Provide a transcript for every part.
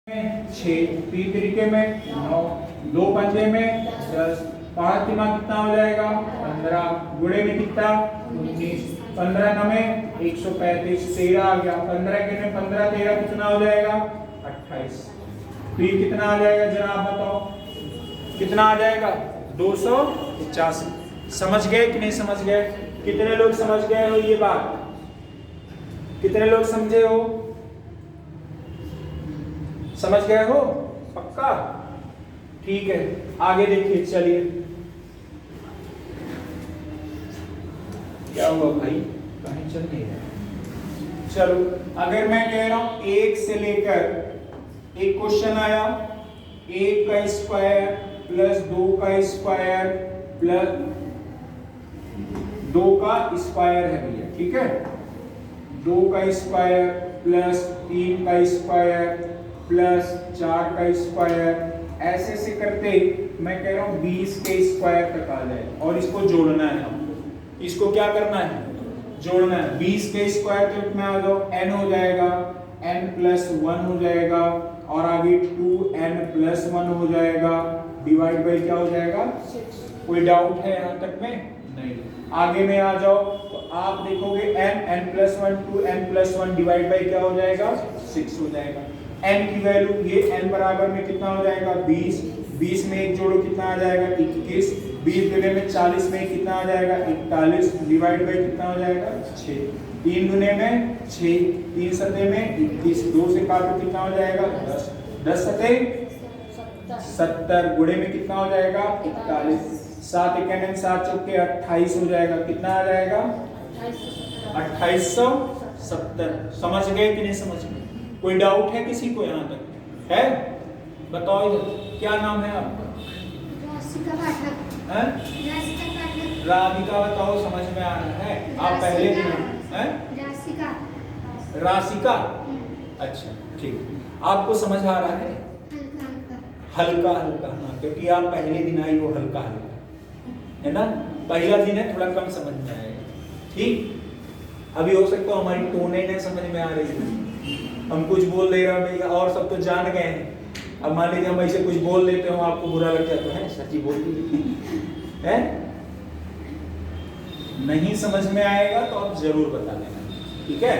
6, 3 तरीके में 9, 2 पंजे में 10, 5 दिमाग कितना हो जाएगा 15, गुणे में कितना 19, 15 नवे 135, 13 आ गया, 15 के में 15 13 कितना हो जाएगा 28। तो ये कितना आ जाएगा जरा आप बताओ, कितना आ जाएगा 285। समझ गए कि नहीं समझ गए? कितने लोग समझ गए हो ये बात? कितने लोग समझे हो? समझ गए हो पक्का? ठीक है, आगे देखिए। चलिए क्या हुआ भाई, कहीं चल नहीं रहा। चलो अगर मैं कह रहा हूं 1 से लेकर एक क्वेश्चन आया, 1 का स्क्वायर प्लस 2 का स्क्वायर प्लस 2 का स्क्वायर है भैया, ठीक है, 2 का स्क्वायर प्लस 3 का स्क्वायर प्लस 4 का स्क्वायर, ऐसे से करते मैं कह रहा हूं 20 के स्क्वायर तक आ जाए और इसको जोड़ना है हमको। इसको क्या करना है? जोड़ना है। 20 के स्क्वायर तक में आ जाओ, n हो जाएगा, n प्लस 1 हो जाएगा और आगे 2n प्लस 1 हो जाएगा, डिवाइड बाई क्या हो जाएगा 6। कोई डाउट है यहां तक में? नहीं। आगे में आ जाओ तो आप देखोगे n plus 1 2n plus 1 divide by क्या हो जाएगा 6 हो जाएगा। n की वैल्यू ये n बराबर में कितना हो जाएगा 20, 20 में एक जोड़ो कितना आ जाएगा 21, 20 गुने में 40 में कितना आ जाएगा 41, डिवाइड बाई कितना हो जाएगा 6, 3 गुने में 6, 3 सते में 21, 2 से काटो कितना हो जाएगा 10, 10 सते 70, गुणे में कितना हो जाएगा 41, 7 1 7 चौके 28 हो जाएगा, कितना आ जाएगा 2870। समझ गए कि नहीं समझ गए? कोई डाउट है किसी को यहाँ तक? है? बताओ इधर, क्या नाम है आपका? राधिका पाठक। हैं? राधिका, बताओ समझ में आ रहा है? आप पहले दिन हैं? राशिका। राशिका? अच्छा ठीक, आपको समझ आ रहा है? हल्का हल्का, हाँ, क्योंकि आप पहले दिन आई हो, हल्का हल्का है ना, पहला दिन है, थोड़ा कम समझ में आएगा। ठीक, अभी हो सकता है हमारी टोन ही नहीं समझ में आ रही है, हम कुछ बोल दे रहे हैं और सब तो जान गए हैं। अब मान लीजिए हम ऐसे कुछ बोल देते हो, आपको बुरा लग जाता है, सच्ची बोल दी है, नहीं समझ में आएगा तो आप जरूर बता देना, ठीक है।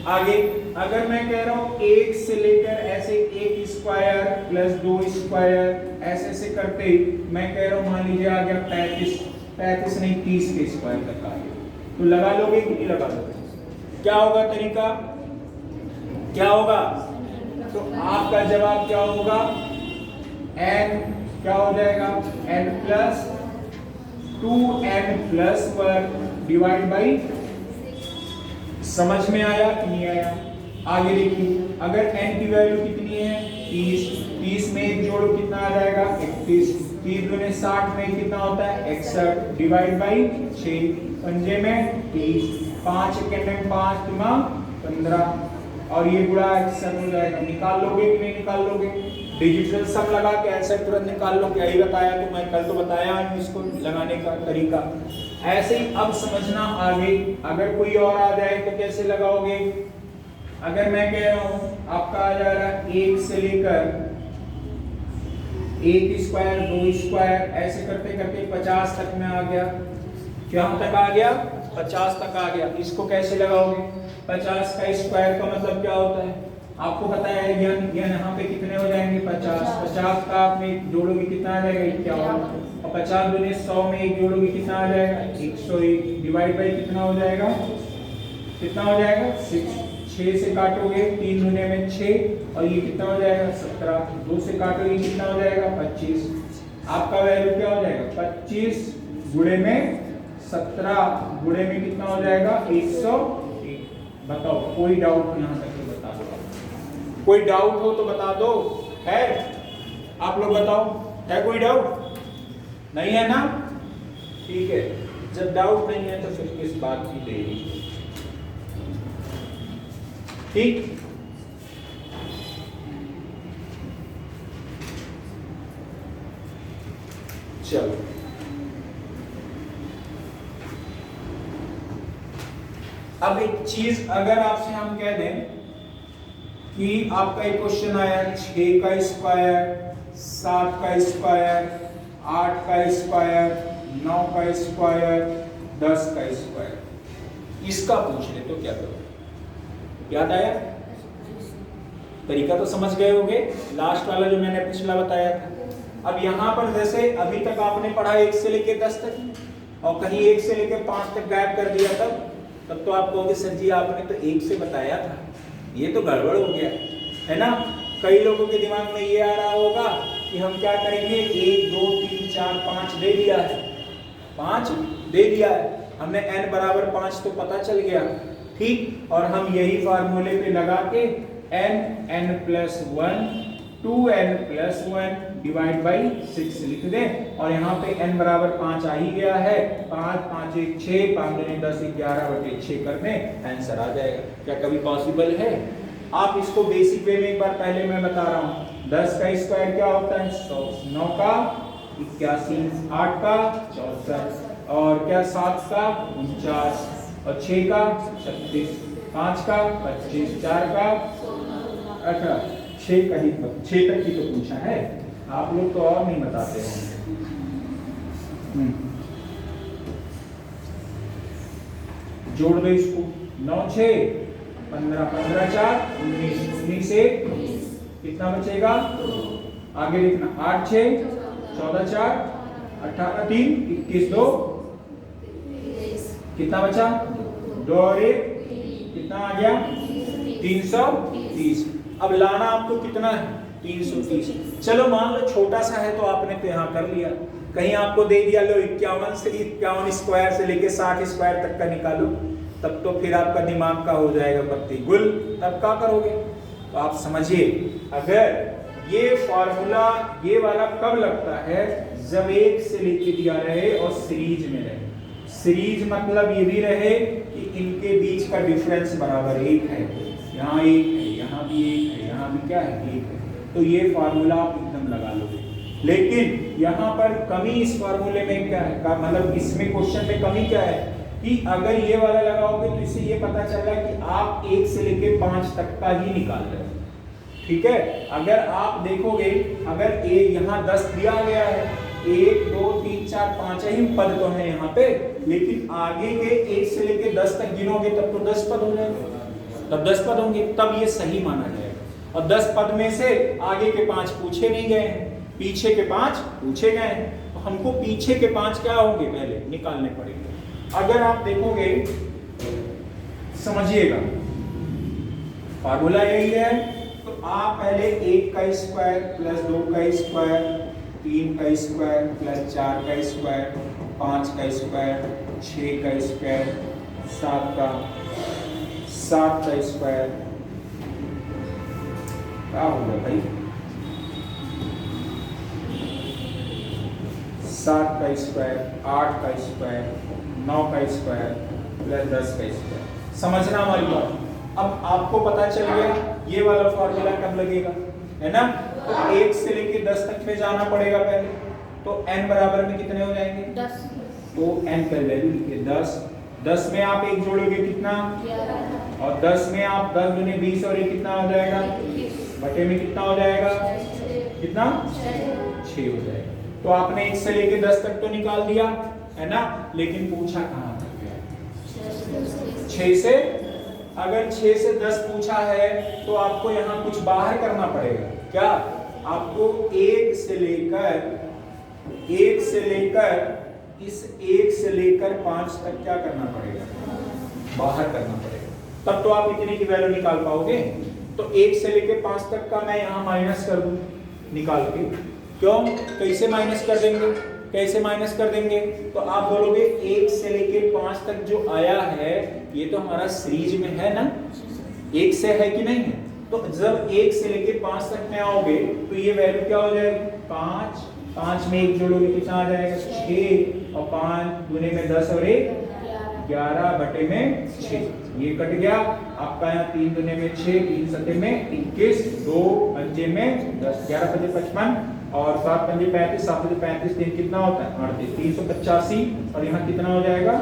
आगे अगर मैं कह रहा हूं 1 से लेकर ऐसे 1 स्क्वायर प्लस 2 स्क्वायर ऐसे से करते मैं कह रहा हूं मान लीजिए आ गया 35 नहीं 30 के स्क्वायर तक आ गया, तो लगा लोगे कि नहीं लगा लोगे? क्या होगा तरीका, क्या होगा? तो आपका जवाब क्या होगा, n क्या हो जाएगा n plus 2n plus 1 divide by, समझ में आया कि नहीं आया? आगे देखिए, अगर n की वैल्यू कितनी है 30, 30 में एक जोड़ो कितना आ जाएगा 31, 30 गुने 60 में कितना होता है 61, डिवाइड बाई 6, पंजे में 30, 5 1 में 5 15 और ये गुणा आंसर हो जाएगा। निकाल लोगे कि नहीं निकाल लोगे? डिजिटल सम लगा के आंसर तुरंत निकाल लो, क्या ही बताया तो मैं कल तो बताया हूं इसको लगाने का तरीका। ऐसे ही अब समझना आगे, अगर कोई और आ जाए तो कैसे लगाओगे? अगर मैं कह रहा हूं आपका आ जा रहा है 1 से लेकर 1 स्क्वायर 2 स्क्वायर ऐसे करते करते 50 तक में आ गया, क्या तक आ गया 50 तक आ गया, इसको कैसे लगाओगे? 50 का स्क्वायर का मतलब क्या होता है आपको पता है? ज्ञान यहाँ पे कितने हो जाएंगे 50, 50 का आप में जोड़ोगे कितना आ जाएगा 51 और 50 गुने 100 में एक जोड़ोगे कितना आ जाएगा 101, डिवाइड बाई कितना हो जाएगा, कितना हो जाएगा 6 से काटोगे 3 गुने में 6 और ये कितना हो जाएगा 17, 2 से काटोगे कितना हो जाएगा 25, आपका वैल्यू क्या हो जाएगा 25 गुणे में 17 गुणे में कितना हो जाएगा 101। बताओ कोई डाउट यहाँ तक बता दो, कोई डाउट हो तो बता दो। है? आप लोग बताओ, है कोई डाउट? नहीं है ना? ठीक है, जब डाउट नहीं है तो फिर किस बात की देरी? ठीक, चलो अब एक चीज अगर आपसे हम कह दें कि आपका एक क्वेश्चन आया 6 का स्क्वायर, 7 का स्क्वायर, 8 का स्क्वायर, 9 का स्क्वायर, 10 का स्क्वायर, इसका पूछ ले तो क्या करोगे? याद आया? तरीका तो समझ गए होंगे, लास्ट वाला जो मैंने पिछला बताया था। अब यहाँ पर जैसे अभी तक आपने पढ़ा 1 से लेके 10 तक और कहीं 1 से लेके 5 तक गायब कर दिया, तब तो आप कहोगे सर जी आपने तो 1 से बताया था, ये तो गड़बड़ हो गया है ना। कई लोगों के दिमाग में ये आ रहा होगा कि हम क्या करेंगे, 1 2 3 4 5 दे दिया है, 5 दे दिया है, हमें n बराबर 5 तो पता चल गया, ठीक। और हम यही फार्मूले पे लगा के n plus 1 2n plus 1 divide by 6 लिख दें, और यहाँ पे n बराबर 5 आ ही गया है, 5 5 1 6 5 2 10 11 बटे 6 करने आंसर आ जाएगा। क्या कभी पॉसिबल है? आप इसको बेसिक वे में एक बार पहले मैं बता रहा हूँ। 10 का स्क्वायर क्या होता है? 100, 9 का 81, 8 का 64, और क्या 7 का 49, और 6 का 36, 5 का 25, 4 का 18, 6 का ही 6 तक ही तो पूछा है, आप लोग तो और नहीं बताते होंगे। जोड़ दो इसको, 9 6 15 15 4 19 19 से कितना बचेगा? आगे लिखना, 8 6 14 4 18 3 21 2 कितना बचा? 2 और 1 कितना आ गया? 330। अब लाना आपको कितना है? 330। चलो मान लो छोटा सा है तो आपने तो यहाँ कर लिया, कहीं आपको दे दिया लो 51 से 51 स्क्वायर से लेके 60 स्क्वायर तक का निकालो, तब तो फिर आपका दिमाग का हो जाएगा पत्ती गुल, तब क्या करोगे? तो आप समझिए, अगर ये फॉर्मूला ये वाला कब लगता है? जब 1 से लेके दिया रहे और सीरीज में रहे। सीरीज मतलब ये भी रहे कि इनके बीच का डिफरेंस बराबर 1 है, यहाँ 1 है, यहाँ भी 1 है, यहाँ भी क्या है? 1 है, तो ये फार्मूला आप एकदम लगा लोगे। लेकिन यहाँ पर कमी इस फार्मूले में क्या है, मतलब इसमें क्वेश्चन में कमी क्या है कि अगर ये वाला लगाओगे तो इससे ये पता चला कि आप 1 से लेके 5 तक का ही निकाल रहे हो, ठीक है। अगर आप देखोगे, अगर यहाँ 10 दिया गया है, 1 2 3 4 5 ही पद तो है यहाँ पे, लेकिन आगे के 1 से लेके 10 तक गिनोगे तब तो 10 पद हो जाएंगे, तब 10 पद होंगे, तब ये सही माना जाएगा। और 10 पद में से आगे के 5 पूछे नहीं गए हैं, पीछे के 5 पूछे गए हैं, तो हमको पीछे के 5 क्या होंगे पहले निकालने पड़ेंगे। अगर आप देखोगे, समझिएगा फार्मूला यही है, तो आप पहले 1 का स्क्वायर प्लस 2 का स्क्वायर, 3 का स्क्वायर प्लस 4 का स्क्वायर, 5 का स्क्वायर, 6 का स्क्वायर, 7 का स्क्वायर, क्या होगा भाई? 7 का स्क्वायर, 8 का स्क्वायर, 9 का स्क्वायर प्लस 10 का स्क्वायर। समझना हमारी बात। अब आपको पता चल गया ये वाला फॉर्मूला कब लगेगा, है ना। तो 1 से लेके 10 तक में जाना पड़ेगा पहले, तो n बराबर में कितने हो जाएंगे? 10। तो n का वैल्यू लिखिए 10। 10 में आप 1 जोड़ोगे कितना? 11। और 10 में आप 10 दूनी 20 और 1 कितना हो जाएगा? 21। बटे में कितना हो जाएगा? कितना? 6 हो जाएगा। तो आपने 1 से लेके 10 तक तो निकाल दिया, है ना, लेकिन पूछा कहाँ तक गया? 6 से। अगर 6 से 10 पूछा है तो आपको यहाँ कुछ बाहर करना पड़ेगा। क्या? आपको 1 से लेकर 5 तक क्या करना पड़ेगा? बाहर करना पड़ेगा, तब तो आप इतने की वैल्यू निकाल पाओगे। तो 1 से लेकर 5 तक का मैं यहाँ माइनस कर दूं निकाल के। क्यों? कैसे माइनस कर देंगे? कैसे माइनस कर देंगे? तो आप बोलोगे 1 से लेके 5 तक जो आया है ये तो हमारा सीरीज में है ना, 1 से है कि नहीं है। तो जब 1 से लेके 5 तक में आओगे तो ये वैल्यू क्या हो जाएगी? 5। 5 में 1 जोड़ोगे कितना आ जाएगा? 6। और 5 दूने में 10 और 1 11 बटे में 6, ये कट गया आपका। यहाँ 3 दूने में 6, 3 सते में 21, 2 पंजे में 10, 11 पंजे 55 और 7 पंजे 35, 7 पंजे 35, 3 कितना होता है? 38, 385। और यहाँ कितना हो जाएगा?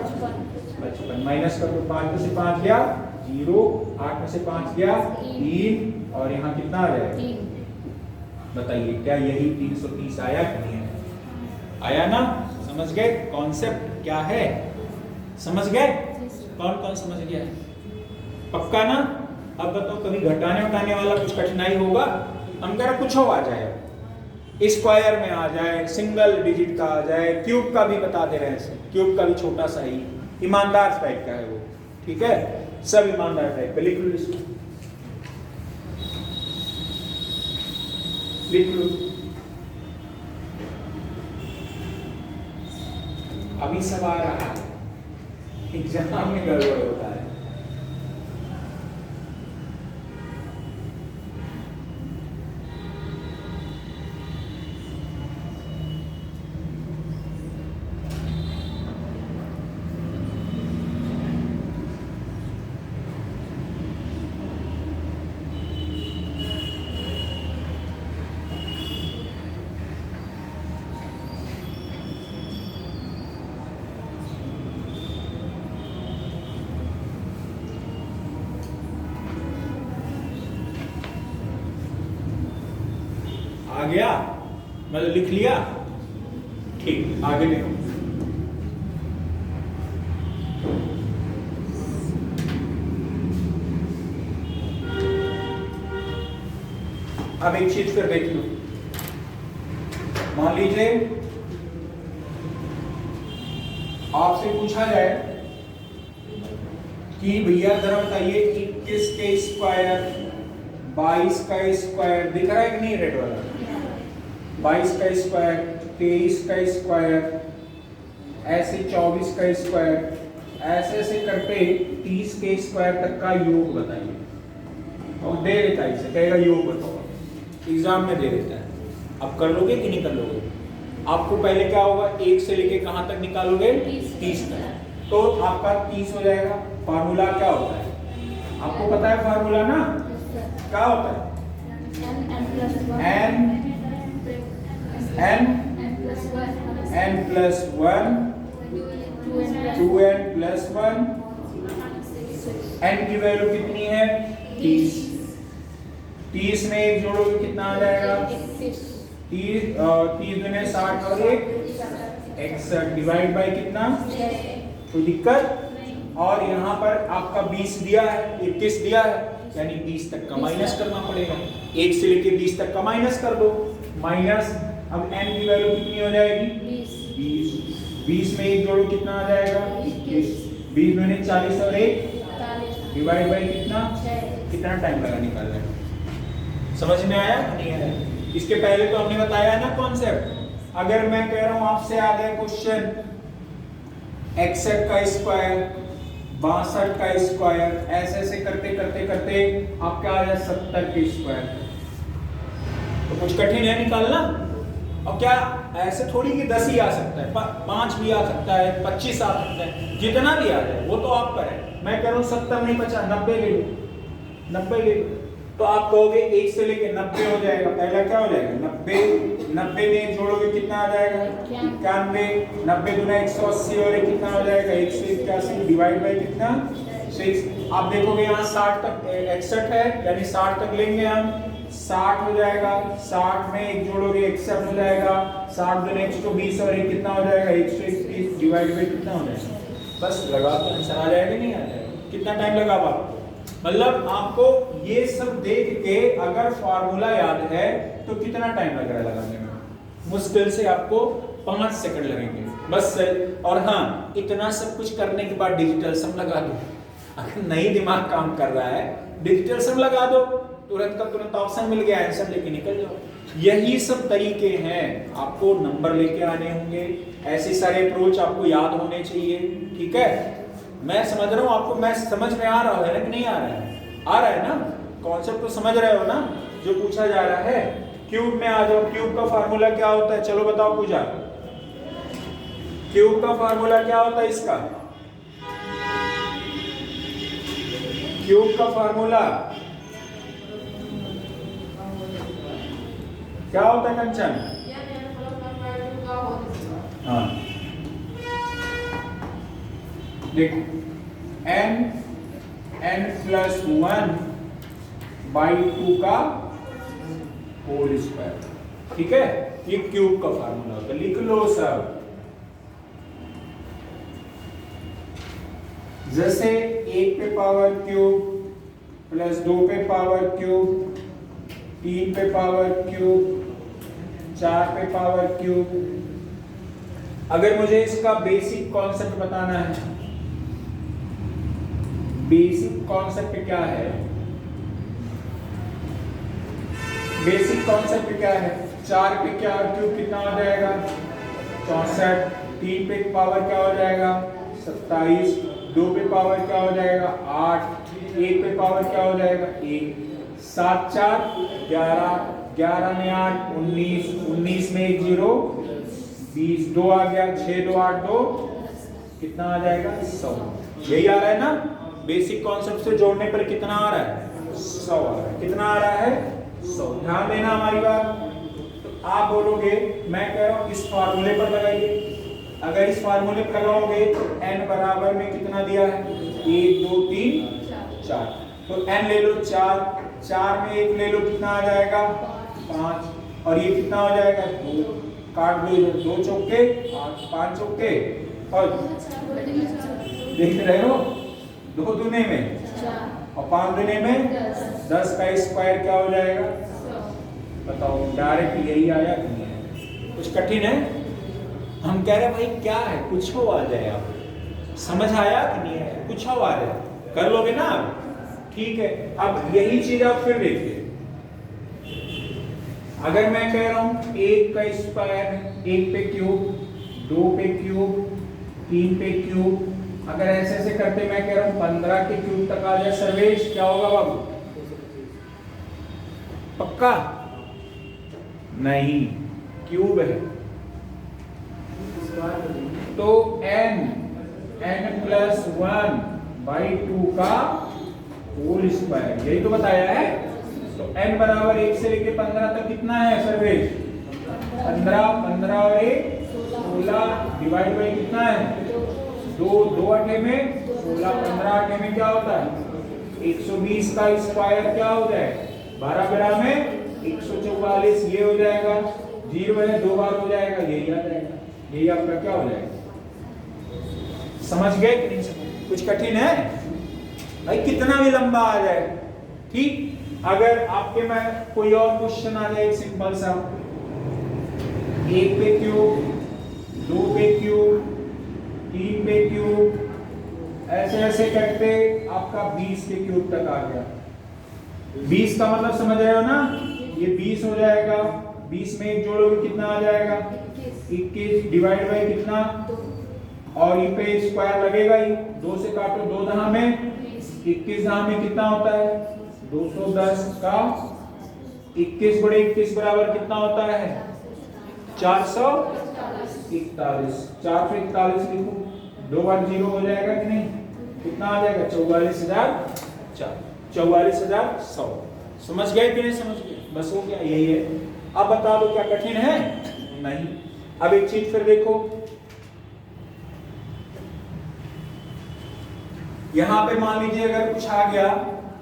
55। माइनस कर दो, 5 में से 5 गया 0, 8 में से 5 गया 3 और यहाँ कितना आ जाएगा 3। बताइए क्या यही 330 आया कि नहीं आया? आया ना? समझ गए कॉन्सेप्ट क्या है? समझ गए? कौन कौन समझ गया है? पक्का ना? अब बताओ कभी घटाने उठाने वाला कुछ कठिनाई होगा? हम कह रहे कुछ हो आ जाए, स्क्वायर में आ जाए, सिंगल डिजिट का आ जाए, क्यूब का भी बता दे रहे हैं, क्यूब का भी छोटा सा ही ईमानदार टाइप का है वो, ठीक है? सब ईमानदार टाइप का। लिख लो इसको, लिख लो। अभी सब आ रहा है, एग्जाम में गड़बड़ होता है। आ गया? मतलब लिख लिया? ठीक, आगे देखो। अब एक चीज फिर देख लो। मान लीजिए आपसे पूछा जाए कि भैया जरा बताइए 21 के स्क्वायर 22 का स्क्वायर दिख रहा है कि नहीं रेड वाला? 22 का स्क्वायर 23 का स्क्वायर ऐसे 24 का स्क्वायर ऐसे ऐसे करके 30 के स्क्वायर तक का योग बताइए। और दे देता है, इसे कहेगा योग बताओ, एग्जाम में दे देता है। अब कर लोगे कि नहीं कर लोगे? आपको पहले क्या होगा, 1 से लेके कहां तक निकालोगे? 30 तक। तो आपका 30 हो जाएगा। फार्मूला क्या होता है? आपको पता है फार्मूला ना? क्या होता है? n plus 1 2n plus 1 n की वैल्यू कितनी है? 30। 30 में एक जोड़ोगे कितना आ जाएगा? 30 दुने 60 और 1 61 डिवाइड बाय कितना? कोई दिक्कत? और यहाँ पर आपका 20 दिया है, 21 दिया है, यानी 20 तक का माइनस करना पड़ेगा। 1 से लेके 20 तक का माइनस कर दो। माइनस अब n की वैल्यू कितनी हो जाएगी? 20। 20 में एक जोड़ो कितना आ जाएगा? 21। 20 दुने 40 और 1 डिवाइड बाय कितना? कितना टाइम लगा निकालने में? समझ में आया नहीं आया? इसके पहले तो हमने बताया ना कॉन्सेप्ट। अगर मैं कह रहा हूं आपसे आ गया क्वेश्चन 61 का स्क्वायर 62 का स्क्वायर ऐसे ऐसे करते करते करते आपका आ जाए 70 के स्क्वायर, तो कुछ कठिन है निकालना? और क्या ऐसे थोड़ी कि 10 ही आ सकता है, 5 भी आ सकता है, 25 आ सकता है, जितना भी आ जाए वो तो आप पर है। मैं कह रहा हूं 70 नहीं 50 90 ले लो, 90 ले लो। तो आप कहोगे 1 से लेके 90 हो जाएगा। पहला क्या हो जाएगा? 90। 90 में जोड़ोगे कितना आ जाएगा? 91। 90 दुना 180 और कितना हो जाएगा? 181 डिवाइड बाय कितना? 6। आप देखोगे यहाँ 60 तक 61 है, यानी 60 तक लेंगे हम, 60 हो जाएगा। 60 में एक जोड़ोगे 61 हो जाएगा। 60 दुना 120 और कितना हो जाएगा? 131 डिवाइड बाय कितना हो जाएगा? बस लगा तो आंसर आ जाएगा नहीं आ जाएगा? कितना टाइम लगा आपको? मतलब आपको ये सब देख के अगर फार्मूला याद है तो कितना टाइम लग रहा है लगाने में? मुश्किल से आपको 5 सेकंड लगेंगे बस। और हाँ, इतना सब कुछ करने के बाद डिजिटल सम लगा दो। अगर नहीं दिमाग काम कर रहा है, डिजिटल सम लगा दो, तुरंत का तुरंत ऑप्शन मिल गया, आंसर लेके निकल जाओ। यही सब तरीके हैं, आपको नंबर लेके आने होंगे, ऐसे सारे अप्रोच आपको याद होने चाहिए। ठीक है, मैं समझ रहा हूँ आपको, मैं समझ में आ रहा है कि नहीं आ रहा है? आ रहा है ना? कॉन्सेप्ट तो समझ रहे हो ना जो पूछा जा रहा है? क्यूब में आ जाओ। क्यूब का फार्मूला क्या होता है? चलो बताओ पूजा, क्यूब का फार्मूला क्या होता है इसका? क्यूब का फार्मूला क्या होता है कंचन? हाँ देखो, n plus 1 बाई 2 का होल स्क्वायर। ठीक है, ये क्यूब का फार्मूला होता है, लिख लो सब। जैसे 1 पे पावर क्यूब प्लस 2 पे पावर क्यूब, 3 पे पावर क्यूब, 4 पे पावर क्यूब। अगर मुझे इसका बेसिक कॉन्सेप्ट बताना है, बेसिक कॉन्सेप्ट क्या है, बेसिक कॉन्सेप्ट क्या है? 4 पे क्या क्यूब कितना हो जाएगा? 64। 3 पे पावर क्या हो जाएगा? 27। 2 पे पावर क्या हो जाएगा? 8। 1 पे पावर क्या हो जाएगा? 1। 7 4 11, 11 में 8 19, 19 में 1 0 20, 2 आ गया, 6 2 8 2, कितना आ जाएगा? 100। यही आ रहा है ना? बेसिक कॉन्सेप्ट से जोड़ने पर कितना आ रहा है? 100 आ रहा है। कितना आ रहा है? 100। ध्यान देना हमारी बात। तो आप बोलोगे, मैं कह रहा हूं इस फार्मूले पर लगाइए। अगर इस फार्मूले पर लगाओगे तो n बराबर में कितना दिया है? 1 2 3 4। तो n ले लो 4, 4 में 1 ले लो, कितना आ जाएगा? 5। और ये कितना हो जाएगा? 2। काट दो, 2 चौके 8, 5 चौके, और देख रहे हो 2 दूने में 4 और 5 दूने में 10 का स्क्वायर क्या हो जाएगा? बताओ, डायरेक्ट यही आया कि नहीं आया? कुछ कठिन है? हम कह रहे भाई क्या है, कुछ हो आ जाए। आप समझ आया कि नहीं आया? कुछ हो आ जाए, कर लोगे ना आप? ठीक है। अब यही चीज आप फिर देखिए, अगर मैं कह रहा हूं 1 का स्क्वायर, 1 पे क्यूब, 2 पे क्यूब, 3 पे क्यूब, अगर ऐसे ऐसे करते मैं कह रहा हूं 15 के क्यूब तक आ जाए सर्वेश, क्या होगा बाबू? पक्का? नहीं, क्यूब है तो n प्लस 1 बाई 2 का होल स्क्वायर, यही तो बताया है। तो n बराबर 1 से लेके 15 तक कितना है सर्वेश? 15, 15 और 1 16, डिवाइड बाई कितना है? 2, 2 अठे में 16, 15 अठे में क्या होता है? 120 का स्क्वायर क्या हो जाए? 12 बड़ा में 144, ये हो जाएगा। 0 है, 2 बार हो जाएगा, यही आ जाएगा। यही आपका क्या हो जाएगा? समझ गए कि नहीं समझ? कुछ कठिन है भाई? कितना भी लंबा आ जाए, ठीक। अगर आपके में कोई और क्वेश्चन आ जाए सिंपल सा, 1 पे क्यूब, 2 पे क्यूब, 3 पे क्यूब, ऐसे ऐसे करते आपका 20 के क्यूब तक आ गया। 20 का मतलब समझ रहे हो ना? ये 20 हो जाएगा, 20 में 1 जोड़ोगे कितना आ जाएगा? 21, डिवाइड बाई कितना? और ये पे स्क्वायर लगेगा ही, 2 से काटो, 2 दहा में 21 दहा में कितना होता है? 210 का 21 बड़े 21 बराबर कितना होता है? 441। 441 लिखो, 2 बार 0 हो जाएगा कि नहीं? कितना आ जाएगा? 44,100। समझ गए कि नहीं समझ गए? बस हो गया, यही है। अब बता दो क्या कठिन है? नहीं। अब एक चीज फिर देखो, यहां पे मान लीजिए अगर कुछ आ गया,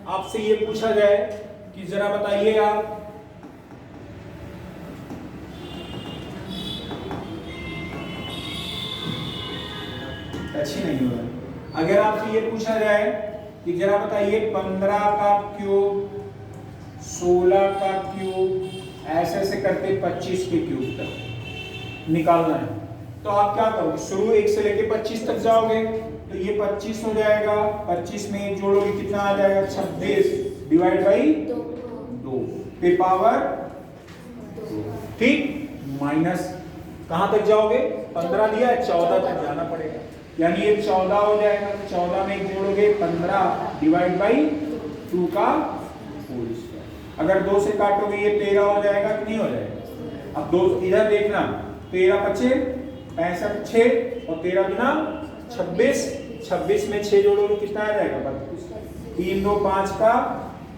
आपसे ये पूछा जाए कि जरा बताइए आप, अच्छी नहीं हो रहा। अगर आपसे ये पूछा जाए कि जरा बताइए 15 का क्यूब, 16 का क्यूब, ऐसे ऐसे करते 25 के क्यूब तक निकालना है, तो आप क्या करोगे? शुरू 1 से लेके 25 तक जाओगे, तो ये 25 हो जाएगा, 25 में 1 जोड़ोगे कितना आ जाएगा? 26, डिवाइड बाई 2 पे पावर 2, ठीक। माइनस कहां तक जाओगे? 15 दिया है, 14 तक जाना पड़ेगा, यानी ये 14 हो जाएगा। 14 में 1 जोड़ोगे 15, डिवाइड बाई 2 का होल स्क्वायर। अगर 2 से काटोगे ये 13 हो जाएगा कि नहीं हो जाएगा? अब 2 इधर देखना, 13 × 5 65, 6 और 13 गुना 26, 26 में 6 जोड़ोगे कितना आ जाएगा? 32। 3 2 5 का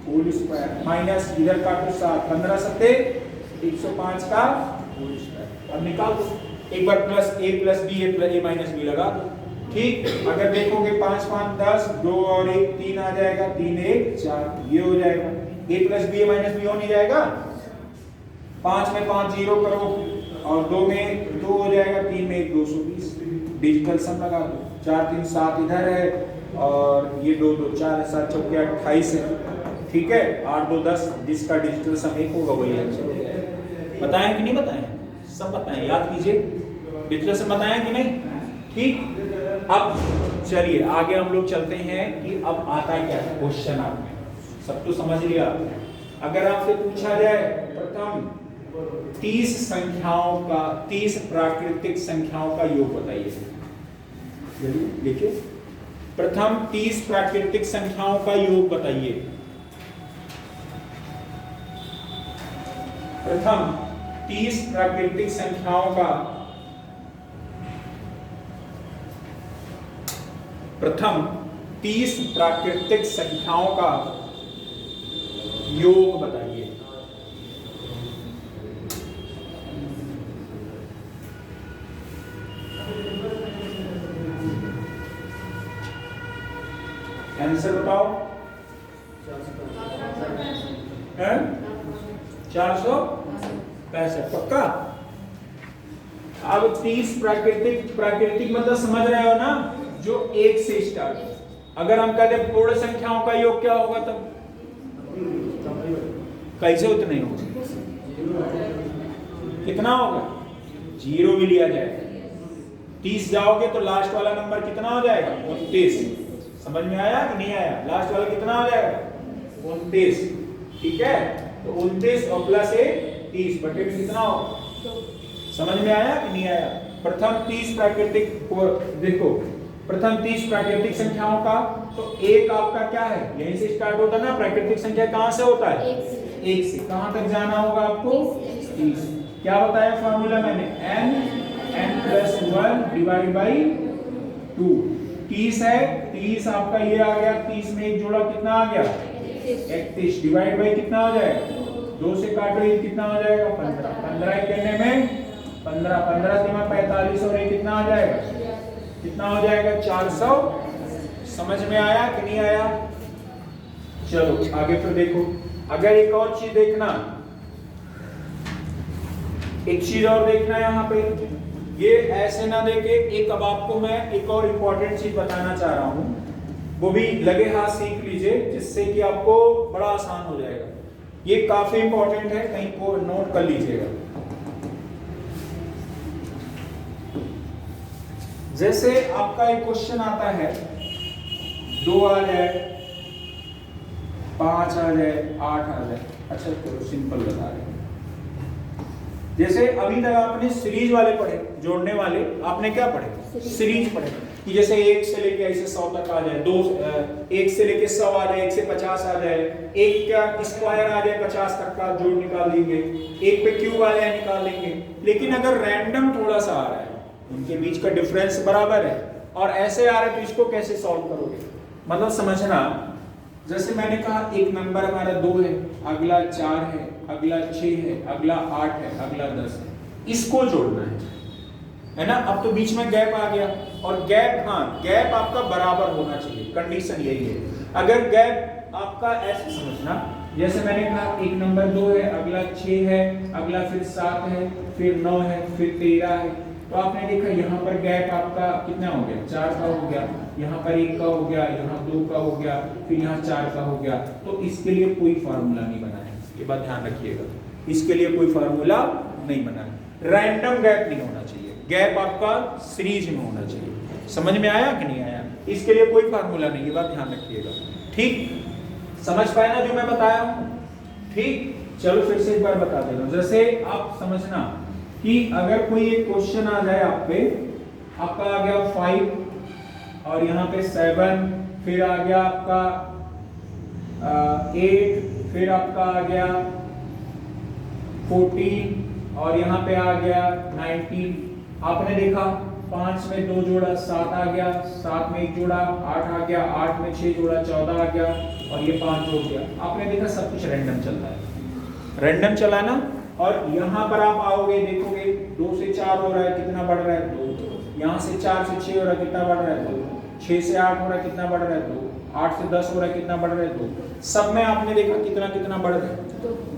होल स्क्वायर, माइनस इधर काटो 7, 15 7 105 का होल स्क्वायर। अब निकाल दो, एक बार plus a plus b, a plus a minus b लगा दो, ठीक। अगर देखोगे 5 5 10, 2 और 1 3 आ जाएगा, 3 1 4, ये हो जाएगा। a plus B minus B हो नहीं जाएगा। 5 में 5 0 करो और 2 में 2 हो जाएगा, 3 में 1 220। डिजिटल सम लगा दो, 4 3 7 इधर है और ये 2 2 4 7 चौके 28 है, ठीक है। 8 2 10, जिसका डिजिटल सम 1 होगा वही आंसर हो जाएगा। बताएं कि नहीं बताएं? सब बताएं, याद कीजिए। डिजिटल सम बताएं कि नहीं? ठीक। अब चलिए आगे हम लोग चलते हैं कि अब आता क्या है क्वेश्चन। आपने सब तो समझ लिया। अगर आपसे पूछा जाए प्रथम 30 संख्याओं का 30 प्राकृतिक संख्याओं का योग बताइए, देखिए प्रथम 30 प्राकृतिक संख्याओं का योग बताइए। प्रथम 30 प्राकृतिक संख्याओं का प्रथम 30 प्राकृतिक संख्याओं का योग बताइए। आंसर बताओ। 465 पक्का। अब 30 प्राकृतिक मतलब समझ रहे हो ना, जो 1 से स्टार्ट। अगर हम कहते हैं पूर्ण संख्याओं का योग क्या होगा तब कैसे उतने होगा? कितना होगा? 0 भी लिया जाएगा। 30 जाओगे तो लास्ट वाला नंबर कितना हो जाएगा? 29। समझ में आया कि नहीं आया? लास्ट वाला कितना हो जाएगा? 29, ठीक है। तो 29 और प्लस 30 बटे में कितना होगा? समझ में आया कि नहीं आया? प्रथम 30 प्राकृतिक, देखो प्रथम 30 प्राकृतिक संख्याओं का, तो एक आपका क्या है? यहीं से स्टार्ट होता ना। प्राकृतिक संख्या कहां से होता है? 1 से। कहां तक जाना होगा आपको? 30। क्या बताया फॉर्मूला मैंने? n plus 1 divide by 2। 30 है, 30 आपका ये आ गया, 30 में एक जोड़ा कितना आ गया? 31 डिवाइड बाई कितना हो जाएगा? 2 से काटो, ये कितना हो जाएगा? 15। 15 करने में 15 15 से 45 और ये कितना आ जाएगा? कितना हो जाएगा? 400। समझ में आया कि नहीं आया? चलो आगे फिर देखो। अगर एक और चीज देखना, एक चीज और देखना यहाँ पे, ये ऐसे ना देखे एक। अब आपको मैं एक और इंपॉर्टेंट चीज बताना चाह रहा हूं, वो भी लगे हाथ सीख लीजिए, जिससे कि आपको बड़ा आसान हो जाएगा। ये काफी इंपॉर्टेंट है, कहीं को नोट कर लीजिएगा। जैसे आपका एक क्वेश्चन आता है, 2 आ जाए, 5 आ जाए, 8 आ जाए। अच्छा चलो सिंपल बता रहे हैं। जैसे अभी तक आपने सीरीज वाले पढ़े, जोड़ने वाले आपने क्या पढ़े? सीरीज पढ़े कि जैसे 1 से लेके ऐसे 100 तक आ जाए, 1 से लेके 100 आ जाए, 1 से 50 आ जाए, 1 का स्क्वायर आ जाए 50 तक का, जोड़ निकाल लेंगे। 1 पे क्यूब आ जाए, निकाल लेंगे। लेकिन अगर रैंडम थोड़ा सा आ रहा है, उनके बीच का डिफरेंस बराबर है और ऐसे आ रहा है, तो इसको कैसे सॉल्व करोगे? मतलब समझना, जैसे मैंने कहा एक नंबर हमारा 2 है, अगला 4 है, अगला 6 है, अगला 8 है, अगला 10 है, इसको जोड़ना है ना। अब तो बीच में गैप आ गया, और गैप, हाँ गैप आपका बराबर होना चाहिए, कंडीशन यही है। अगर गैप आपका ऐसे समझना, जैसे मैंने कहा एक नंबर 2 है, अगला 6 है, अगला फिर 7 है, फिर 9 है, फिर 13 है, तो आपने देखा यहाँ पर गैप आपका कितना हो गया? 4 का हो गया, यहाँ पर 1 का हो गया, यहाँ 2 का हो गया, फिर यहाँ 4 का हो गया। तो इसके लिए कोई फार्मूला नहीं बना है, ये बात ध्यान रखिएगा। इसके लिए कोई फार्मूला नहीं बना है। रैंडम गैप नहीं होना चाहिए, गैप आपका सीरीज में होना चाहिए। समझ में आया कि नहीं आया? इसके लिए कोई फार्मूला नहीं, ये बात ध्यान रखिएगा। ठीक, समझ पाए ना जो मैं बताया हूँ? ठीक, चलो फिर से एक बार बता दे रहा हूँ। जैसे आप समझना कि अगर कोई एक क्वेश्चन आ जाए आप पे, आपका आ गया 5 और यहाँ पे 7, फिर आ गया आपका 8, फिर आपका आ गया 14 और यहाँ पे आ गया 19। आपने देखा 5 में 2 जोड़ा 7 आ गया, 7 में 1 जोड़ा 8 आ गया, 8 में 6 जोड़ा 14 आ गया और ये 5 जोड़ गया। आपने देखा सब कुछ रैंडम चल रहा है, रैंडम चला ना। और यहाँ पर आप आओगे, देखोगे 2 से 4 हो रहा है, कितना बढ़ रहा है? 2। यहाँ से 4 से 6 हो रहा है, कितना बढ़ रहा है? 2। 6 से 8 हो रहा है, कितना बढ़ रहा है? 2। 8 से 10 हो रहा है, कितना बढ़ रहा है 2। सब में आपने देखा कितना कितना बढ़ रहा है।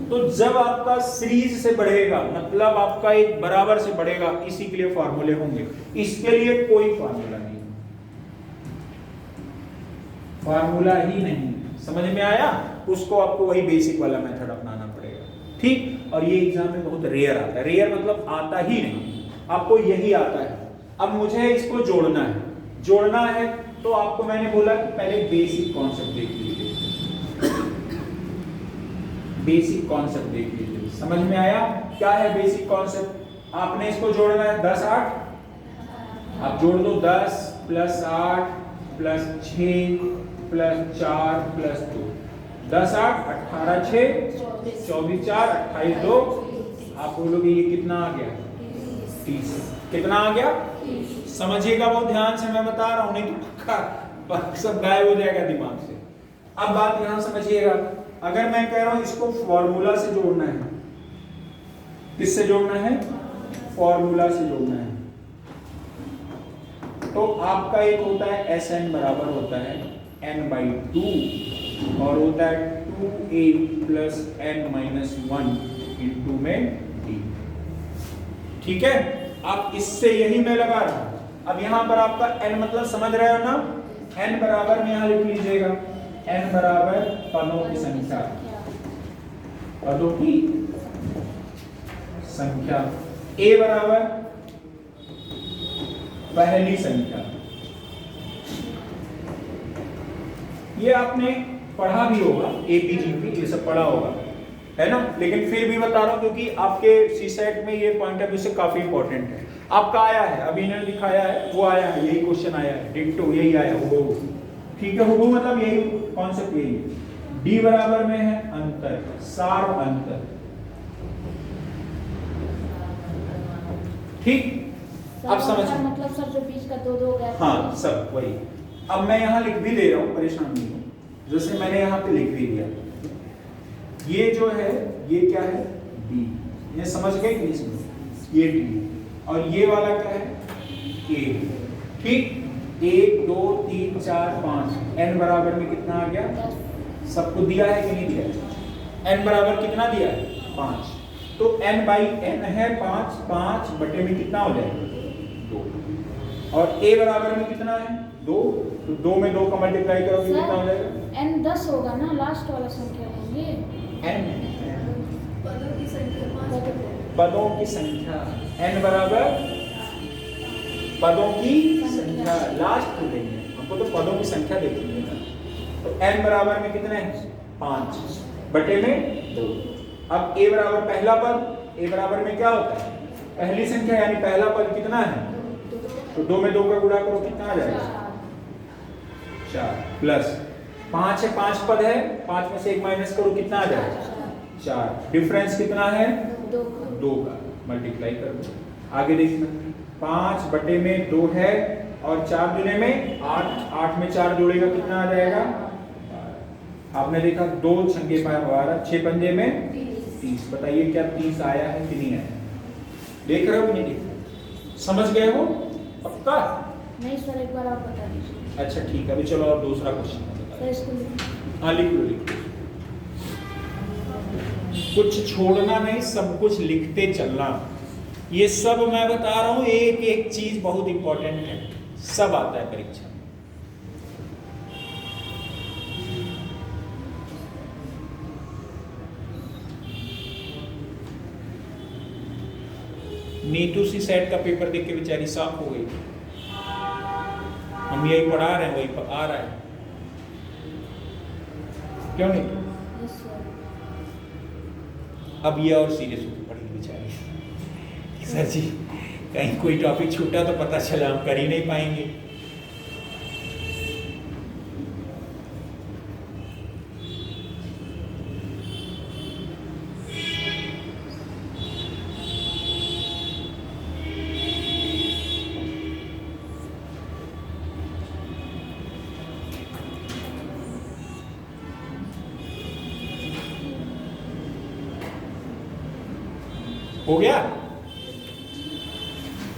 तो जब आपका सीरीज से बढ़ेगा मतलब आपका एक बराबर से बढ़ेगा, इसी के लिए फार्मूले होंगे, इसके लिए कोई फार्मूला नहीं, फार्मूला ही नहीं। समझ में आया? उसको आपको वही बेसिक वाला मेथड अपनाना पड़ेगा, ठीक। और ये एग्जाम में बहुत रेयर आता है, रेयर मतलब आता ही नहीं, आपको यही आता है। अब मुझे इसको जोड़ना है, जोड़ना है तो आपको मैंने बोला कि पहले बेसिक कॉन्सेप्ट देख लीजिए, बेसिक कॉन्सेप्ट देख लीजिए। समझ में आया क्या है बेसिक कॉन्सेप्ट? आपने इसको जोड़ना है 10 8, आप जोड़ दो 10 प्लस 8 प्लस 6 प्लस 4 प्लस 2, 10 8 18 6 24 4 28 2, आप बोलोगे ये कितना आ गया? 30। कितना आ गया? समझिएगा बहुत ध्यान से, मैं बता रहा हूं, नहीं तो पक्का सब गायब हो जाएगा दिमाग से। अब बात यहां समझिएगा, अगर मैं कह रहा हूं इसको फॉर्मूला से जोड़ना है, किससे जोड़ना है? फॉर्मूला से जोड़ना है, तो आपका एक होता है Sn बराबर होता है n/2 और होता है 2a प्लस n-1 इंटू में d। ठीक है, आप इससे यही मैं लगा रहा हूं। अब यहां पर आपका n मतलब समझ रहे हो ना, n बराबर में यहां लिख लीजिएगा, n बराबर पदों की संख्या, पदों की संख्या, a बराबर पहली संख्या। ये आपने पढ़ा भी होगा, APGP ये सब पढ़ा होगा, है ना, लेकिन फिर भी बता रहा हूं क्योंकि आपके सीसेट में ये पॉइंट ऑफ व्यू से काफी इंपॉर्टेंट है। आपका आया है, अभी इन्होंने दिखाया है, वो आया है, यही क्वेश्चन आया है, डिट्टो यही आया हुबहू। ठीक है, हुबहू मतलब यही कॉन्सेप्ट, यही है। D बराबर में है अंतर, सार अंतर, ठीक। अब समझ मतलब सर जो बीच का 2 2 गया, हाँ सब वही। अब मैं यहाँ लिख भी दे रहा हूँ, परेशान नहीं हूँ, जैसे मैंने यहाँ पे लिख भी दिया, ये जो है ये क्या है? D। ये समझ गए कि नहीं समझ? ये D और ये वाला क्या है? A। ठीक, 1 2 3 4 5, n बराबर में कितना आ गया? सबको दिया है कि नहीं दिया? n बराबर कितना दिया है? 5। तो n/n है 5, 5 बटे में कितना हो जाएगा? 2। और a बराबर में कितना है? 2, तो 2 में 2 का मल्टीप्लाई करोगे कितना हो जाएगा? n 10 होगा ना, लास्ट वाला संख्या लेंगे। n पदों की संख्या, पदों की संख्या, n बराबर पदों की संख्या, लास्ट को लेंगे, हमको तो पदों की संख्या देखनी है ना। तो n बराबर में कितने हैं? 5 बटे में 2। अब a बराबर पहला पद, a बराबर में क्या होता है? पहली संख्या, यानी पहला पद कितना है? तो 2 में 2 का गुणा करो, कितना आ जाएगा? 4 प्लस 5 है, 5 पद है, 5 में से 1 माइनस करो, कितना आ जाएगा? 4। डिफरेंस कितना है? 2 का, मल्टीप्लाई कर दो। आगे देखना, 5 बटे में 2 है और 4 दुने में 8, 8 में 4 जोड़ेगा कितना आ जाएगा? आपने देखा 2 छंगे 12, 6 पंजे में 30। बताइए क्या 30 आया है कि नहीं आया? देख रहे हो कि नहीं? समझ गए हो पक्का? नहीं सर, एक बार आप बता दीजिए। अच्छा ठीक है, अभी चलो और दूसरा क्वेश्चन सर इसको हाँ लिख लो, लिख लो, कुछ छोड़ना नहीं, सब कुछ लिखते चलना। ये सब मैं बता रहा हूं, एक एक चीज बहुत इंपॉर्टेंट है, सब आता है परीक्षा में। नीतू सी सेट का पेपर देख के बेचारी साफ हो गई। हम यही पढ़ा रहे हैं, वही आ रहा है, क्यों नहीं? Yes sir. अब ये और सीरियस होकर पढ़ेगी बेचारी, सर जी कहीं कोई टॉपिक छूटा तो पता चला हम कर ही नहीं पाएंगे। हो गया?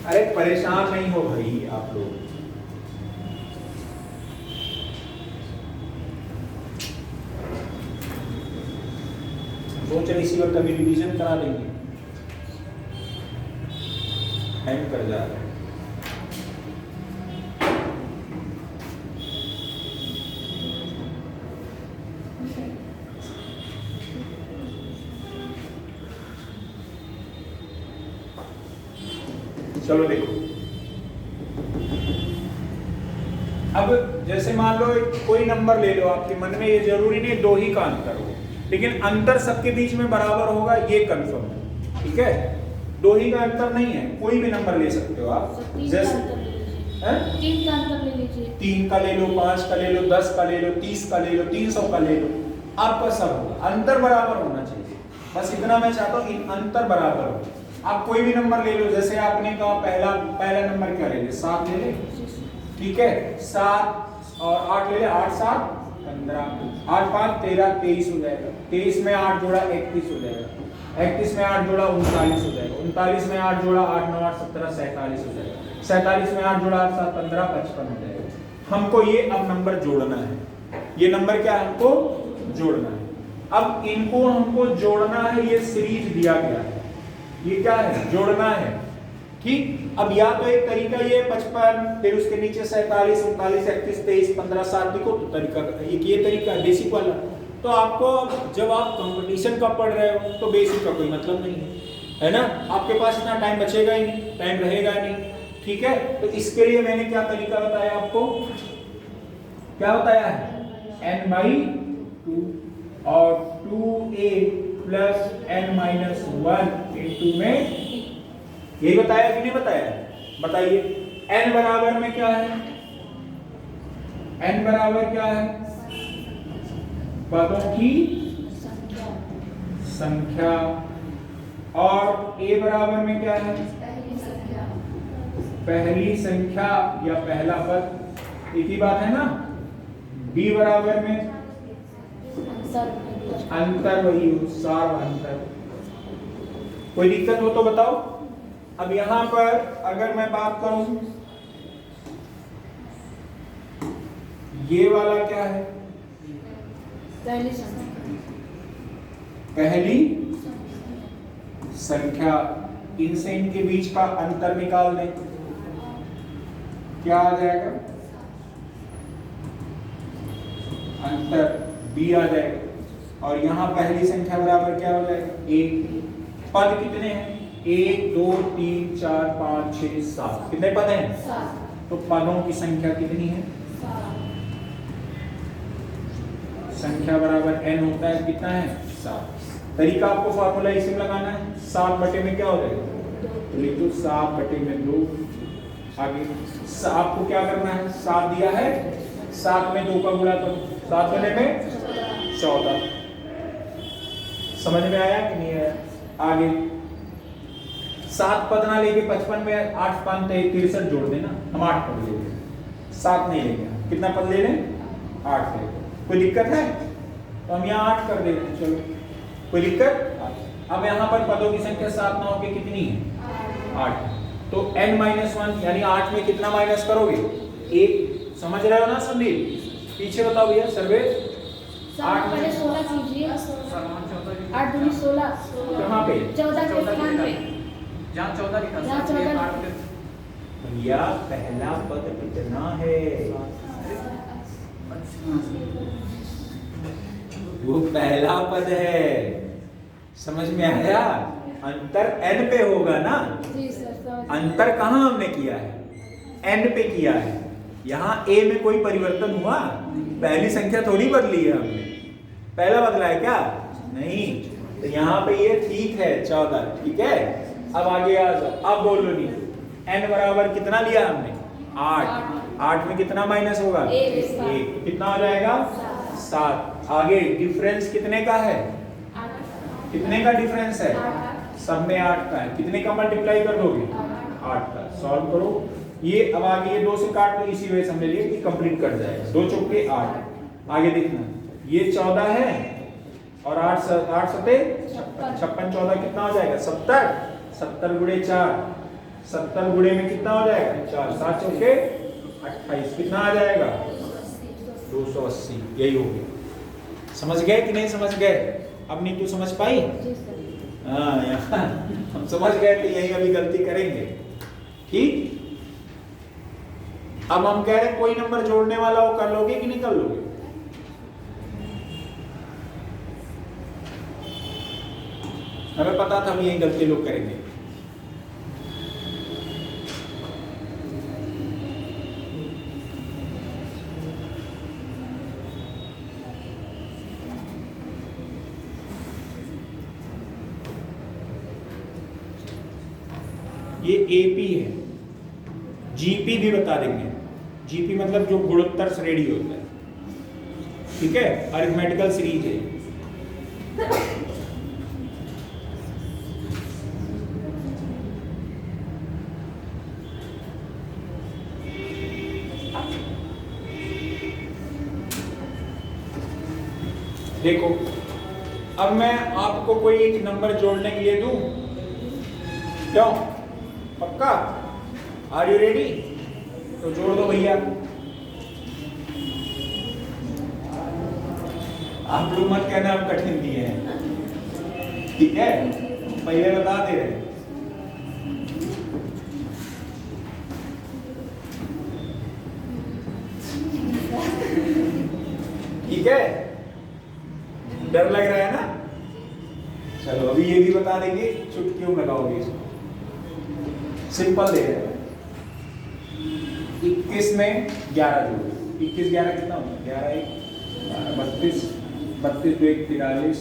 अरे परेशान नहीं हो भाई आप लोग, सोच रहे इसी वक्त अभी रिवीजन करा देंगे। हैंग कर जा रहा है। चलो देखो, अब जैसे मान लो कोई नंबर ले लो आपके मन में, ये जरूरी नहीं दो ही का अंतर हो, लेकिन अंतर सबके बीच में बराबर होगा ये कंफर्म है, ठीक है। दो ही का अंतर नहीं है, कोई भी नंबर ले सकते हो आप। जैसे 3 का अंतर ले लीजिए, 3 का ले लो, 5 का ले लो, 10 का ले लो, 30 का ले लो, 300 का ले लो, आपका सब होगा, अंतर बराबर होना चाहिए। बस इतना मैं चाहता हूँ इन अंतर बराबर हो। आप कोई भी नंबर ले लो, जैसे आपने कहा पहला नंबर क्या ले ले, 7 ले ले, ठीक है। 7 और 8 ले ले, 8 7 15, 8 5 13 23 हो जाएगा। 23 में 8 जोड़ा 31 हो जाएगा। 31 में 8 जोड़ा 39 हो जाएगा। 39 में 8 जोड़ा 8 9 8 17 47 हो जाएगा। 47 में 8 जोड़ा 8 7 15 55 हो जाएगा। हमको ये अब नंबर जोड़ना है। ये नंबर क्या हमको जोड़ना है। अब इनको हमको जोड़ना है, ये सीरीज दिया गया है, ये क्या है जोड़ना है, ठीक। अब या तो एक तरीका ये 55, फिर उसके नीचे 47 39 31 23 15 7 लिखो, तो तरीका एक ये तरीका बेसिक वाला। तो आपको जब आप कंपटीशन का पढ़ रहे हो तो बेसिक का कोई मतलब नहीं है ना, आपके पास इतना टाइम बचेगा ही नहीं, टाइम रहेगा नहीं, ठीक है। तो इसके लिए मैंने क्या तरीका बताया आपको, क्या बताया है, n/2 और 2a प्लस n-1 इंटू में, यही बताया कि नहीं बताया, बताइए। n बराबर में क्या है, n बराबर क्या है, पदों की संख्या। और a बराबर में क्या है, पहली संख्या या पहला पद, एक ही बात है ना। b बराबर में अंतर, वही सार अंतर। कोई दिक्कत हो तो बताओ। अब यहां पर अगर मैं बात करूं, ये वाला क्या है, पहली संख्या, इनसे इनके बीच का अंतर निकाल दें, क्या आ जाएगा, अंतर b आ जाएगा। और यहां पहली संख्या बराबर क्या हो जाएगा, 1। पद कितने हैं, 1 2 3 4 5 6 7, कितने पद हैं, 7। तो पदों की संख्या कितनी है, संख्या बराबर n होता है, कितना है, 7। तरीका आपको फार्मूला इसी में लगाना है, 7 बटे में क्या हो जाएगा, तो लिख दो 7 बटे में 2। आगे आपको क्या करना है, 7 दिया है, 7 में 2 का गुणा करो, 7 बटे में 14। समझ में आया कि नहीं आया। आगे 7 पद ना लेके 55 में 8 5 63 जोड़ देना, हम 8 पद ले लेंगे, 7 नहीं लेंगे। कितना पद ले लें, 8 ले। कोई दिक्कत है तो हम यहाँ 8 कर देते हैं, चलो कोई दिक्कत। अब यहाँ पर पदों की संख्या 7 ना होके कितनी है, 8। तो n-1 यानी 8 में कितना माइनस करोगे, 1। समझ रहे हो ना संदीप, पीछे बताओ भैया सर्वेश। 8 पहले 16 कीजिए, 8 दूनी 16, कहाँ पे, 14 के स्थान पे, जहाँ 14 लिखा है, जहाँ 14 भैया पहला पद कितना है, वो पहला पद है, समझ में आया। अंतर n पे होगा ना, जी सर, अंतर कहाँ हमने किया है, n पे किया है। यहाँ a में कोई परिवर्तन हुआ, पहली संख्या थोड़ी बदली है हमने, पहला बदला है क्या, नहीं। तो यहाँ पे ये ठीक है 14, ठीक है। अब आगे आ जाओ, अब बोलो नहीं, n बराबर कितना लिया हमने, 8। 8 में कितना माइनस होगा, 1। कितना हो जाएगा, 7। आगे डिफरेंस कितने का है, कितने का डिफरेंस है, सब में 8 का है। कितने का मल्टीप्लाई कर दोगे, 8 का। सॉल्व करो ये। अब आगे ये 2 से काट दो, इसी वजह से हमने लिए कि कंप्लीट कर जाएगा। 2 चौके 8। आगे देखना, ये 14 है और 8 सते 56, 14 कितना हो जाएगा, 70। 70 गुणे 4, 70 गुणे में कितना हो जाएगा, 4। 7 चौके 28, कितना आ जाएगा, 280। यही हो गया। समझ गए कि नहीं समझ गए। अब नहीं तो समझ पाई? जी सर। हाँ यहाँ हम समझ गए थे यही अभी गलती करेंगे। ठीक, अब हम कह रहे हैं कोई नंबर जोड़ने वाला हो कर लोगे कि नहीं कर लोगे? हमें पता था हम यही गलती लोग करेंगे। ये एपी है, जीपी भी बता देंगे। जीपी मतलब जो गुणोत्तर श्रेणी होता है, ठीक है, अरिथमेटिकल सीरीज है। देखो अब मैं आपको कोई एक नंबर जोड़ने के लिए दूं, क्यों? पक्का? Are you ready? तो जोड़ दो भैया। आप लोग मत कहना हम कठिन दिए हैं, ठीक है, पहले बता दे रहे हैं। ठीक है, डर लग रहा है ना? चलो अभी ये भी बता देंगे, चुटकियों में लगाओगे इसको। सिंपल दे रहे हैं, 21 में 11 जोड़ो। 21 11 कितना होगा? 11 1 32, 32 2 1 43,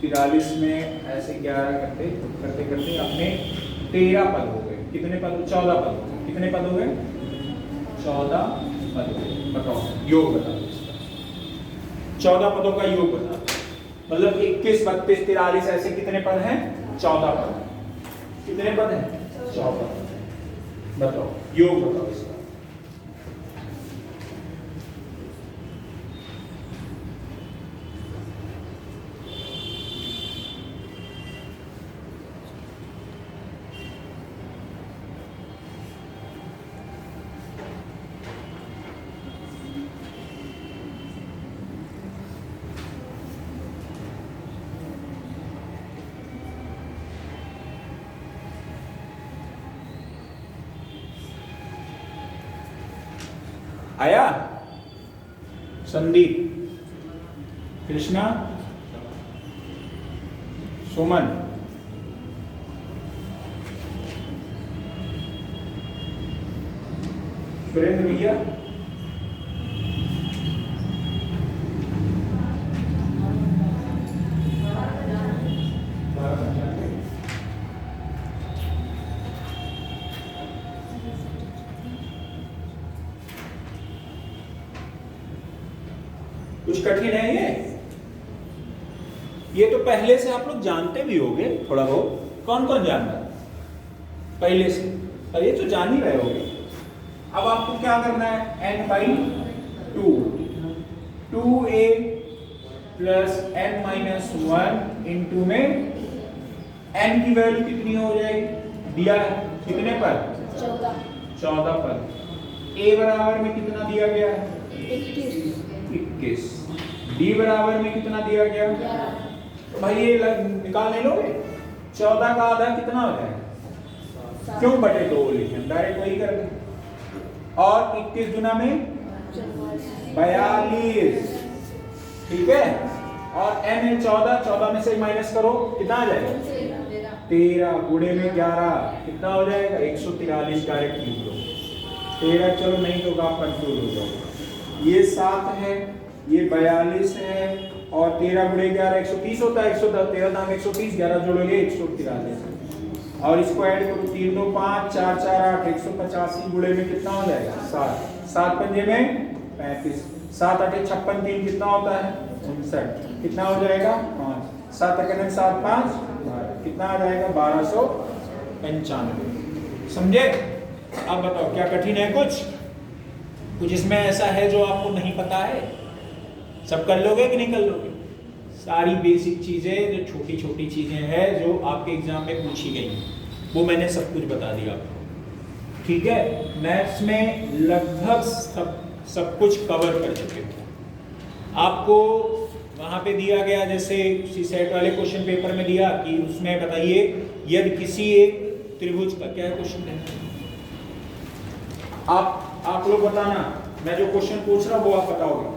43 में ऐसे 11 करते करते करते अपने 13 पद हो गए। कितने पद? 14 पद। कितने पद हो गए? 14 पद हो गए। बताओ योग बता दो इसका। 14 पदों का योग बता दो। मतलब 21 32 43 ऐसे कितने पद हैं? 14 पद। कितने पद हैं? 14। बताओ योग बताओ इसका। आया? संदीप, कृष्णा, सुमन, सुरेंद्र भैया, कुछ कठिन है ये तो पहले से आप लोग जानते भी होंगे थोड़ा बहुत। कौन कौन जानता है पहले से? और ये तो जान ही रहे होंगे। अब आपको क्या करना है? n/2 2a plus n-1 into में n की वैल्यू कितनी हो जाएगी? दिया है कितने पर? 14 पर। a बराबर में कितना दिया गया है? 21। d बराबर में कितना दिया गया? तो भाई ये निकाल नहीं लोगे? 14 का आधा कितना हो जाएगा? क्यों बटे 2 लिखे? डायरेक्ट वही कर दे। और 21 गुना में 42, ठीक है। और n है 14, 14 में से माइनस करो, कितना आ जाएगा? 13 गुणे में 11 कितना हो जाएगा? 143। डायरेक्ट लिख लो 13। चलो नहीं तो आप कंफ्यूज हो जाओगे। ये 7 है, ये 42 है, और 13 गुणे 11 130 होता है। 110 13 दाम 130, 11 जोड़ोगे 143। और इसको ऐड करो 3 2 5 4 4 8 185 गुणे में कितना हो जाएगा? 7 7 पंजे में 35, 7 8 56 3 कितना होता है? 59। कितना हो जाएगा? 5 7 अकन 7 5 12 कितना आ जाएगा? 1295। समझे? अब बताओ क्या कठिन है? कुछ इसमें ऐसा है जो आपको नहीं पता है? सब कर लोगे कि नहीं कर लोगे? सारी बेसिक चीजें जो छोटी छोटी चीजें हैं जो आपके एग्जाम में पूछी गई वो मैंने सब कुछ बता दिया आपको, ठीक है। मैथ्स में लगभग सब कुछ कवर कर चुके हैं। आपको वहां पे दिया गया जैसे सीसेट वाले क्वेश्चन पेपर में दिया कि उसमें बताइए यदि किसी एक त्रिभुज का क्या क्वेश्चन है, आप लोग बताना, मैं जो क्वेश्चन पूछ रहा हूं वो आप बताओगे।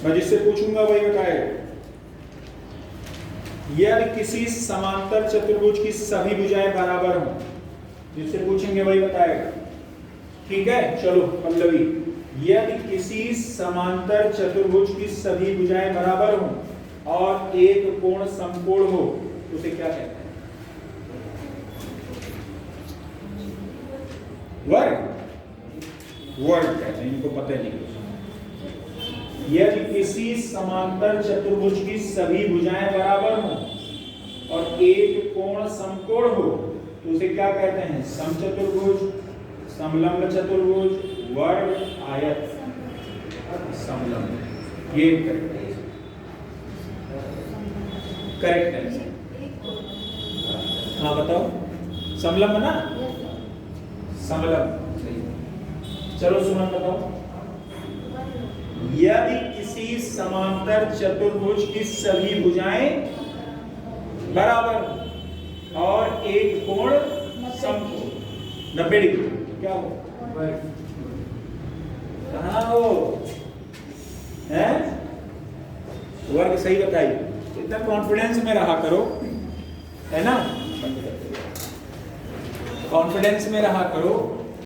मैं जिससे पूछूंगा वही बताएगा। यदि किसी समांतर चतुर्भुज की सभी भुजाएं बराबर हों, जिससे पूछेंगे वही बताएगा। ठीक है, चलो पल्लवी, यदि किसी समांतर चतुर्भुज की सभी भुजाएं बराबर हों और एक कोण समकोण हो तो उसे क्या कहते हैं? वर्ग। वर्ग कहते हैं, इनको पता नहीं। यदि किसी समांतर चतुर्भुज की सभी भुजाएं बराबर हों और एक कोण समकोण हो तो उसे क्या कहते हैं? समचतुर्भुज, समलंब चतुर्भुज, वर्ग, आयत, समलंब। ये करेक्ट है। हाँ बताओ, समलंब ना, समलंब। चलो सुमन बताओ। यदि किसी समांतर चतुर्भुज की सभी भुजाएं बराबर और एक कोण समकोण 90 डिग्री, क्या हो? कहाँ हो? हैं? वर्ग सही बताइए। इतना कॉन्फिडेंस में रहा करो, है ना? कॉन्फिडेंस में रहा करो।